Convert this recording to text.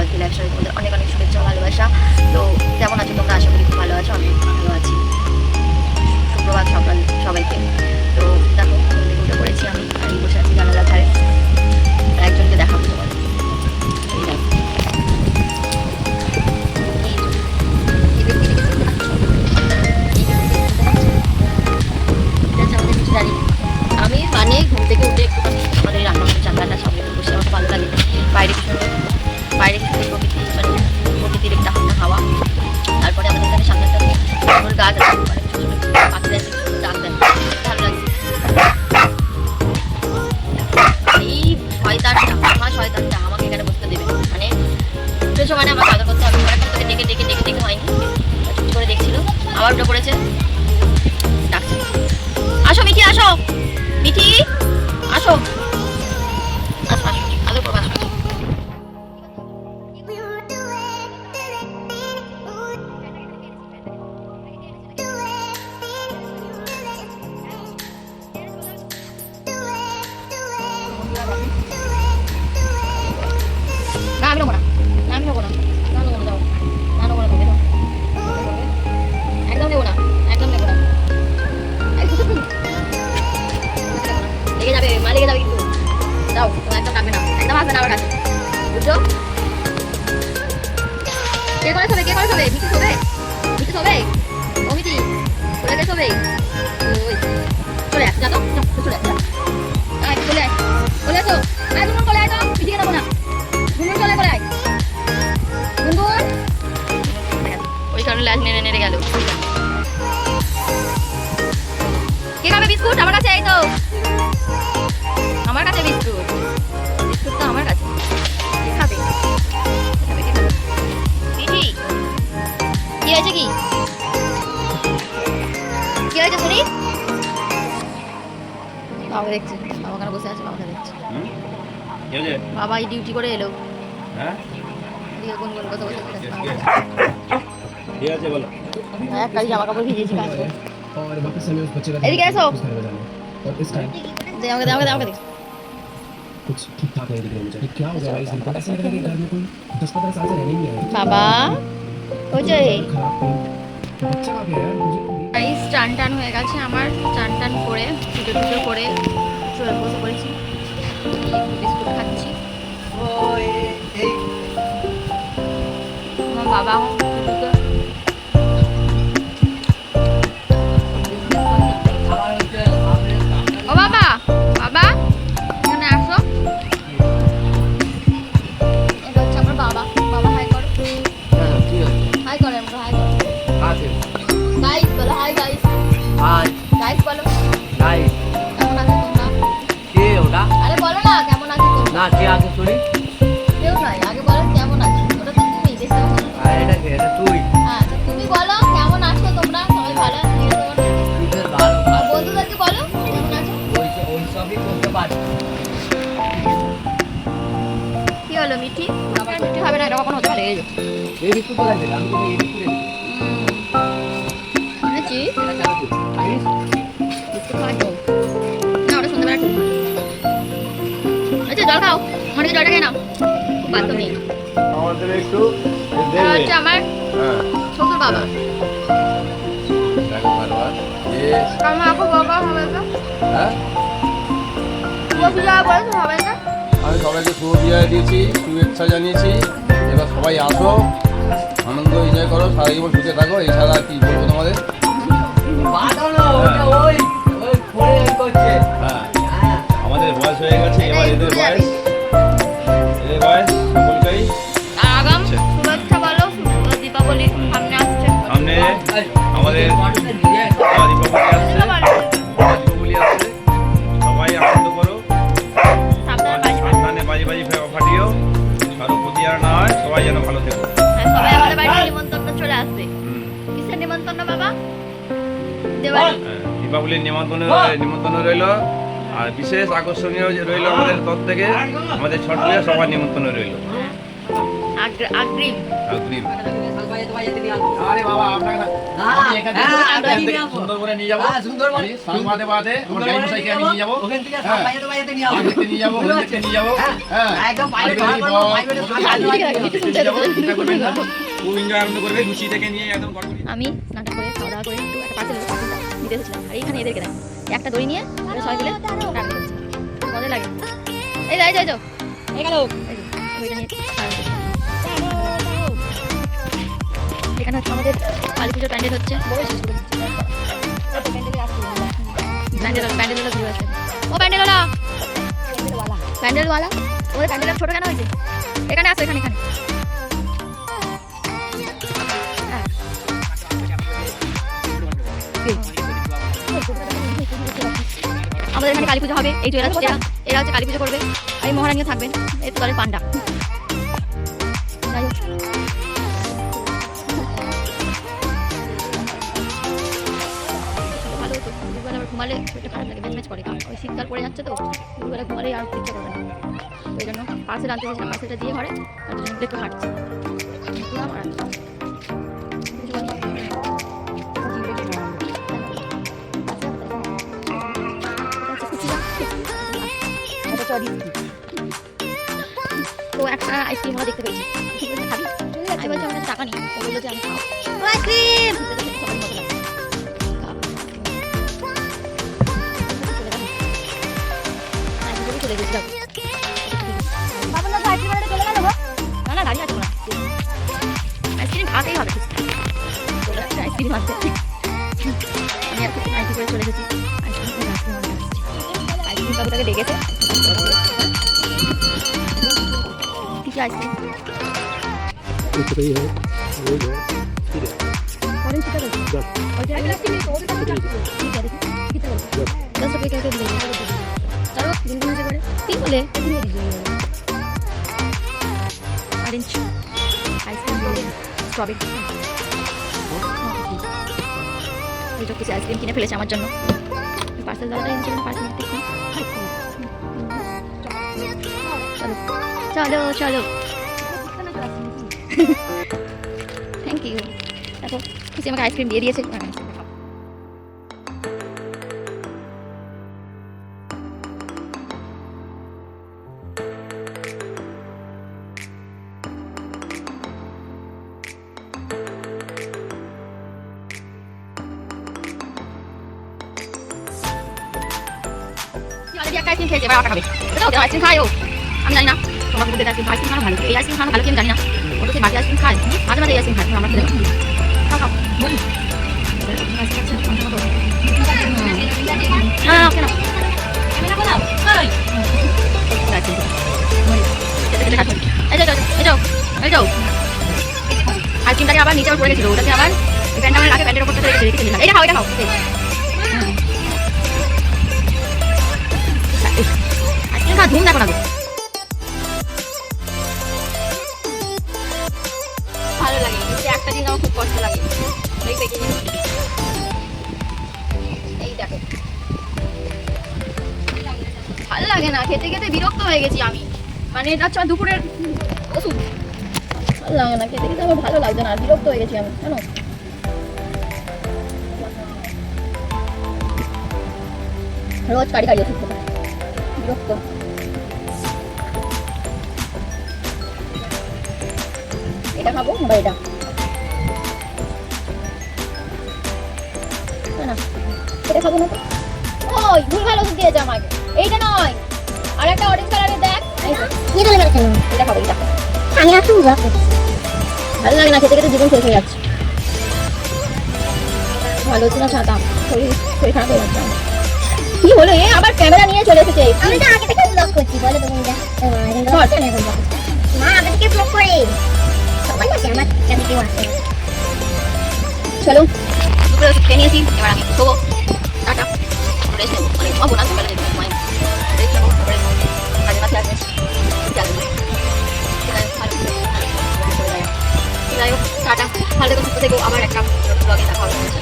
লক্ষ্মী লাইফস্টাইলে তোমাদের অনেক অনেক শুভেচ্ছা ভালোবাসা। তো কেমন আছো তোমরা? আশা করি খুব ভালো আছো, আমি ভালো আছি। সুপ্রভাত সকাল সবাইকে। তো দেখো ঘুম থেকে উঠে পড়েছি আমি, আর এই বসে আছি জানালার ধারে। একজনকে দেখাবো তোমাদের, এই দেখো আমি মানে ঘুম থেকে উঠে একটুখানি আমাদের রান্নাঘরের জানলাটা সামনে বসে আমার ভালো লাগে। বাইরে কি সুন্দর, বাইরে কি সুন্দর প্রকৃতি, মানে প্রকৃতির একটা হালকা হাওয়া। তারপরে আমাদের এখানে সামনে একটা সুন্দর গাছ আছে, মানে ছোটো ছোটো পাখিরা এসে সুন্দর ডাক দেয়, ভালো লাগছে। এই শয়তানটা, আমার শয়তানটা আমাকে এখানে বসতে দেবে, মানে উঠেছো মানে আমার কাজের করতে হবে। তোকে ডেকে ডেকে ডেকে ডেকে হয়নি, চুপ করে দেখছিল, আবার উঠে পড়েছে, ডাকছে আসো মিঠি, আসো মিঠি, আসো আসো আসো, আলো করবো, আসো। না আমি নেবো না, আমি নেবো না, না নেবো না, যাও না নেবো না, তোকে দাও, একদম নেবো না, একদম নেবো না, লেগে যাবে, মা লেগে যাবে কিন্তু, যাও তোমার একদম লাগবে না, একদম আসবে না আমার কাছে, বুঝছো? কে করে শোবে, কে করে শোবে? মিঠি শোবে, মিঠি শোবে, ও মিঠি চলে গে শোবে, ওই চলে আস, যা তো চলে আস, আয় চলে আয়, চলে আসো, আয় গুনগুন চলে আয়, তো মিঠিকে নেবো না, গুনগুন চলে করে আয়, গুনগুন ওই কারণে লাজ নেড়ে নেড়ে গেল। কে খাবে বিস্কুট? আমার কাছে, এই তো আমার কাছে বিস্কুট, বিস্কুট তো আমার কাছে, কে খাবে? মিঠি কি হয়েছে, কি কি হয়েছে শুনি? বাবা দেখছে, বাবা ওখানে বসে আছে, বাবাকে দেখছে। বাবা এই ডিউটি করে এলো, হ্যাঁ গুনগুন কথা বলতে ঠিক আছে বলো। একটা জামা কাপড় ভিজেছি কাছে, এদিকে এসো, দে আমাকে, দে আমাকে, দে আমাকে দেখ। कुछ ठीक ठाक नहीं दिख रहा मुझे। क्या हो गया भाई? ऐसा लग रहा है कि घर में कोई 10-15 साल से रहने नहीं आया। বাবা ওইছে खराब कोई बच्चा आ गया यार मुझे। এই স্টান টান হয়ে গেছে আমার, স্টান টান করে পুজো টুজো করে চলে বসে পড়েছি, বিস্কুট খাচ্ছি। আমার বাবা ও বাবা, বাবা এখানে আসো, এটা হচ্ছে আমার বাবা। বাবা হাই করো, হাই করো, আমরা হাই করো, গাইস বলো, হাই গাইস, গাইস বলো, কেমন আছো তোমরা? আরে বলো না কেমন আছো তোমরা? কেউ নয়, আগে বলো কেমন আছো, ওটা তো তুমি দেখতে পাচ্ছ। হ্যাঁ তো তুমি বলো কেমন আছো তোমরা, সবাই ভালো আছে? আর বন্ধুদেরকে বলো কেমন আছো। কি হলো মিঠি? মিঠি হবে না, এটা কখন হতে পারে? এনেছি বিস্কুট খাওয়ার জন্য। না ওটা সন্ধ্যাবেলা ঠিক। আচ্ছা জল খাও, আমার জলটা খেয়ে নাও, বাধ্য নেই। আমাদের একটু এটা হচ্ছে আমার শ্বশুর বাবা। আমার আপু বাবা হবে না, হবে না। আমি সবাইকে শুভ বিদায় দিয়েছি, শুভেচ্ছা জানিয়েছি। এবার সবাই আসো, আনন্দ এনজয় করো, সারা জীবন সুখে থাকো, এছাড়া কি বলবো তোমাদের? হ্যাঁ আমাদের বয়স হয়ে গেছে, এবার এদের বয়স সকলকেই আগাম শুভেচ্ছা বলো, দীপাবলি সামনে আসছে, সামনে আমাদের দীপাবলি আসছে, দীপাবলি আসছে, সবাই আনন্দ করো, সাবধানে বাজি বাজি ফাটিও, কারো ক্ষতি আর না হয়, সবাই যেন ভালো থেকো। সবাই আমাদের বাড়িতে নিমন্ত্রণ চলে আসবে। কিসের নিমন্ত্রণ বাবা? দীপাবলির নিমন্ত্রণ রইল, আর বিশেষ আকর্ষণীয় রইল আমাদের তরফ থেকে, আমাদের ছোট সবার নিমন্ত্রণ রইল। আগ্রিম অগ্রিম। সুন্দরবনে আরে বাবা আপনাকে না- আমি এখান থেকে সুন্দরবনে নিয়ে যাবো। সুন্দরবনে। আমি শাক বাঁধে বাঁধে আমার গাড়ি মশাইকে আমি নিয়ে যাবো। ওখান থেকে হ্যাঁ। বাজাতে বাজাতে নিয়ে আসবো। আগে থেকে নিয়ে যাবো, ওখান থেকে নিয়ে যাবো। হ্যাঁ। একদম বাইরে আগে বার থেকে করবো, বক, বাইরে ওদের বার নিয়ে যাবো, করবো। নিয়ে যাবো, চিন্তা করবেন না। খুব এনজয় আনন্দ করবে, লুচি থেকে নিয়ে একদম গড়বড়ি। আমি স্নান করে খাওয়া দাওয়া করে একটু একটা পার্সেলটা নিতে এসেছিলাম আর এইখানে এদেরকে দেখ একটা দড়ি নিয়ে ওরা সবাই মিলে রান্না করছে মজা লাগে এই যাই যাই যাও এই গেল ওইটা নিয়ে এখানে হচ্ছে আমাদের কালী পুজোর প্যান্ডেল হচ্ছে প্যান্ডেল ঘুরে আসবে ও প্যান্ডেলওয়ালা প্যান্ডেলওয়ালা ওদের প্যান্ডেলটা ছোট কেন হয়েছে এখানে আসো এখানে এখানে হ্যাঁ আমাদের এখানে কালী পুজো হবে এই যে এরা হচ্ছে কালী পুজো করবে আর এই মহারানীও থাকবেন এই তো দলের পান্ডা যাই হোক ভালো হতো দুপুরবেলা আবার ঘুমালে শরীরটা খারাপ লাগে ম্যাচ করে ওই শীতকাল পড়ে যাচ্ছে তো দুপুরবেলা ঘুমালে আর ইচ্ছা করবে না তো এই জন্য পার্সেল আনতে গেছিলাম পার্সেলটা দিয়ে ঘরে আর দুজন মিলে একটু হাঁটছে ঘুরলাম আর তো একটা আইসক্রিম আমরা দেখতে পেয়েছি খাবি আমি বলছি আমার কাছে টাকা নেই ও বললো যে আমি খাবো আইসক্রিম চলে গেছিলাম না না দাঁড়িয়ে আছে না আইসক্রিম খাতেই হবে আইসক্রিম আনতে আমি আর কিছু আইসক্রিম করে চলে গেছি আইসক্রিম বাবুটাকে ডেকেছে কি আইসক্রিম আইসক্রিম কিনে ফেলেছে আমার জন্য পার্সেল দাদাটা এনেছিলেন পার্সেল চলো চলো চলো থ্যাংক ইউ দেখো খুশি আমাকে আইসক্রিম দিয়ে দিয়েছে একটা আইসক্রিম খেয়েছে এবার খাবে আইসক্রিম খায় ও আমি জানি না তোমার বুঝতে আইসক্রিম খাওয়া ভালো এই আইসক্রিম খাওয়া ভালো কি আমি জানি না ও তো সেই বাকি আইসক্রিম খায় মাঝে মাঝে এই আইসক্রিম খায় আমরা খেলে খাও খাও না না কেন আইসক্রিমটাকে আবার নিচে পড়ে গেছিল ওটাকে আবার প্যান্টটা আমার রাখে প্যান্টের উপর রেখে দিলাম এটা খাও এটা খাও আইসক্রিম খাওয়া ধুম দেখো না ভালো লাগে একটা দিন আমার খুব কষ্ট লাগে এই দেখো ভালো লাগে না খেতে খেতে বিরক্ত হয়ে গেছি আমি মানে এটা হচ্ছে দুপুরের ওষুধ ভালো লাগে না খেতে খেতে আমার ভালো লাগছে না বিরক্ত হয়ে গেছি আমি জানো রোজ কাড়ি কাড়ি ওষুধ খেতে বিরক্ত এটা খাবো বা এটা না এটা খাবো না তো ওই ভুল ভালো ওষুধ দিয়েছে আমাকে এইটা নয় আর একটা অরেঞ্জ কালারের দেখ এটা খাবো এটা আমি আর তুই ভালো লাগে না খেতে খেতে জীবন শেষ হয়ে যাচ্ছে ভালো হচ্ছে না ছাতা শরীর খারাপ হয়ে যাচ্ছে কি হলো এ আবার ক্যামেরা নিয়ে চলে এসেছে আমি তো আগে থেকে ব্লক করছি বলে তুমি মা আগে থেকে ব্লক করে সবাই আছে আমার কাছে কেউ আসে চলো দুপুরে ওষুধ খেয়ে নিয়েছি এবার আমি শোবো টাটা রেস্ট নেবো মানে ঘুমাবো না সকালে যেতে ঘুমাই রেস্ট নেবো তারপরে কাজে মাঝে আসবে যাই হোক টাটা ভালো থেকে সুস্থ থেকো আবার একটা ব্লগে দেখা হবে